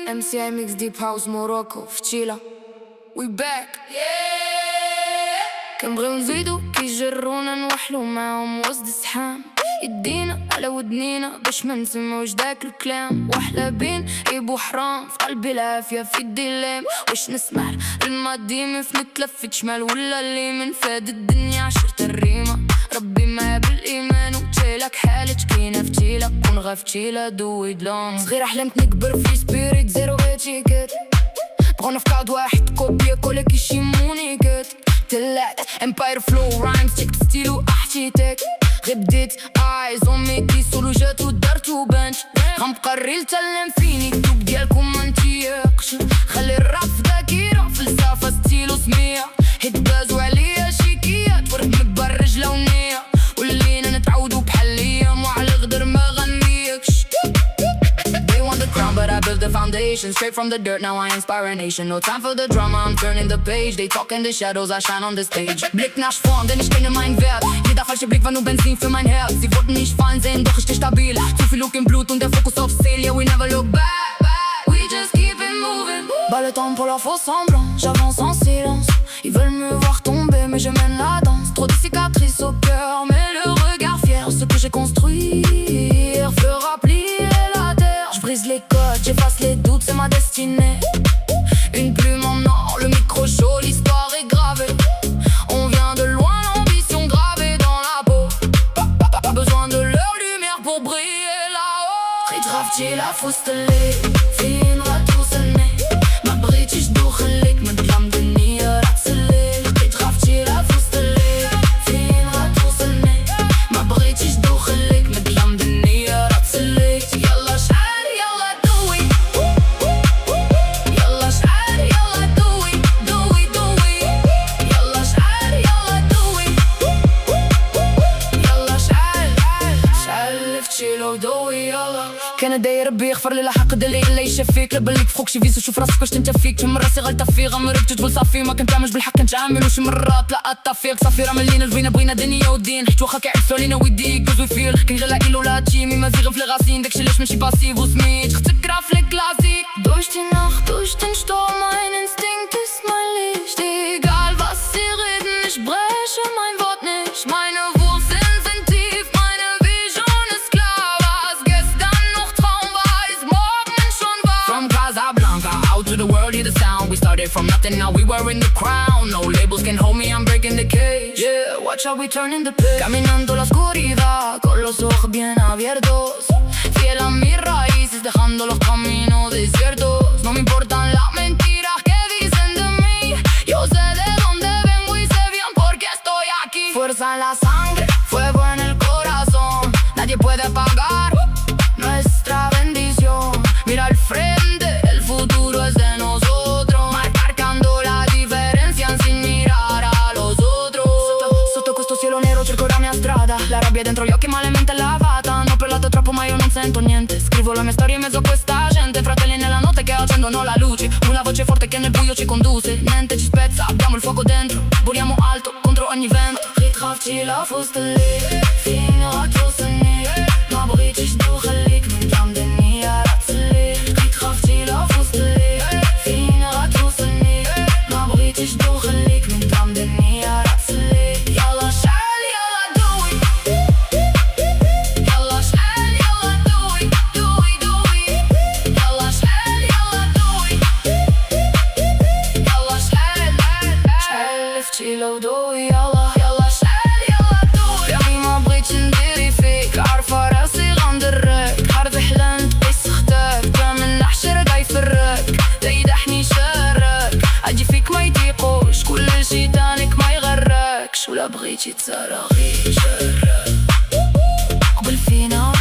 MCI Mix Deep House Morocco في تشيلا We back كنبغيو نزيدو كيجرونا نوحلو معاهم وسط الزحام يدينا على ودنينا باش ما نسمعوش داك الكلام وحلا بين عيب وحرام في قلبي العافية في الديلام واش نسمع الماضي من نتلفت شمال ولا اليمين فاد الدنيا عشرة الريمة ربي ما بالإيمان وتشيلك حالة كاينة في تشيلا ونغا في تشيلا دوي دلون صغير حلمت نكبر في سبيريت زيرو اتيكيت بغونا في كاد واحد كوبيا كولا كيشيموني كات تلات امباير فلو رايمز تيك ستيلو احتيتك غير بديت ايز اون ميكي سولو جات ودارتو بانش غنبقى نتعلم فيني الدوب ديالكم منتيقش خلي الراب في ذاكرة فلسفة ستيلو سمية هيت بازو عليا شيكيات ورد مكبر رجلة ونية ولينا نتعودو بحال ليام وعلى غدر ما غنيكش They want the crown but I built the foundation straight from the dirt now I inspire a nation no time for the drama I'm turning the page they talk in the shadows I shine on the stage Blick nach vorn denn ich kenne meinen Wert jeder falsche Blick war nur Benzin für mein Herz sie wollten nicht fallen sehen doch ich steh stabil zu viel Look im Blut und der Fokus auf Ziel yeah we never look back we just keep it moving Pas le temps pour leur faux semblant j'avance en silence ils veulent me voir tomber mais je mène la danse trop de cicatrices au cœur mais le regard fier ce que j'ai construit fera plier la terre je brise les codes j'efface les doutes c'est ma destinée une plume en or le micro chaud l'histoire est gravée on vient de loin l'ambition gravée dans la peau pas besoin de leur lumière pour briller là-haut غيتغافتي لا فوسط الليل فين غتوصلني ما بغيتيش دوخليك من ظلام الدنيا راه تسليك غيتغافتي لا فوسط الليل فين غتوصلني ما بغيتيش دوخليك من ظلام الدنيا راه تسليك يلا شعل يلا دوي يلا شعل يلا دوي دوي دوي يلا شعل يلا دوي يلا شعل شعل في تشيلو دوي يلا كان داير ربي يغفر لي الحق اللي الا يشاف فيك لبان ليك فوق شي فيس وشوف راسك واش انت فيك كم راسي غلطه في غمرت تقول صافي ما كنتعاملش بالحق كنتعامل وشي مرات لا اتفيق صافي راه ملينا الفينا بغينا دنيا ودين حيت واخا كيعكسوا علينا ويديك كوزو فيل كاين غير العائله ولا تيمي مازيغ في الغاسين داكشي علاش ماشي باسيف وسميت خصك راه في الكلاسيك durch die Nacht durch den Sturm mein Instinkt ist mein Licht egal was sie reden ich breche mein Wort nicht meine Wurzeln sind tief meine Vision ist klar was gestern noch Traum war ist morgen schon wahr from Casablanca out to the world hear the sound we started from nothing now we were in the crown no labels can hold me I'm breaking the cage yeah watch how we turn in the page caminando la oscuridad con los ojos bien abiertos fiel a mis raíces dejando los caminos desiertos no me importan las mentiras que dicen de mí yo sé de dónde vengo y sé bien por qué estoy aquí fuerza en la sangre fuego en el corazón nadie puede apagar nuestra bendición mira al frente el futuro es de nosotros marcando la diferencia sin mirar a los otros sotto questo cielo nero cerco la mia strada la rabbia dentro gli occhi malemente lavata hanno parlato troppo ma io non sento niente scrivo la mia storia in mezzo a questa gente fratelli nella notte che accendono la luce una voce forte che nel buio ci conduce niente ci spezza abbiamo il fuoco dentro voliamo alto contro ogni vento غيتغافتي لا فوسط الليل فين غتوصلني ما بغيتيش دوخليك من ظلام الدنيا راه تسليك غيتغافتي لا فوسط الليل فين غتوصلني ما بغيتيش دوخليك من ظلام الدنيا راه تسليك يلا شعل يلا دوي يلا شعل يلا دوي دوي دوي يلا شعل يلا دوي يلا شعل شعل في تشيلو دوي يلا يلا شعل يلا دوي يا ما بغيتش نديري فيك عارفة راسي غندرك حرب حلمت بس اختك كامل نحشر جاي فرك دايدحني شرك اجي فيك ما يطيقوش كل شي تانك ما يغركش ولا بغيتي تسرى غير شرك قبل فينا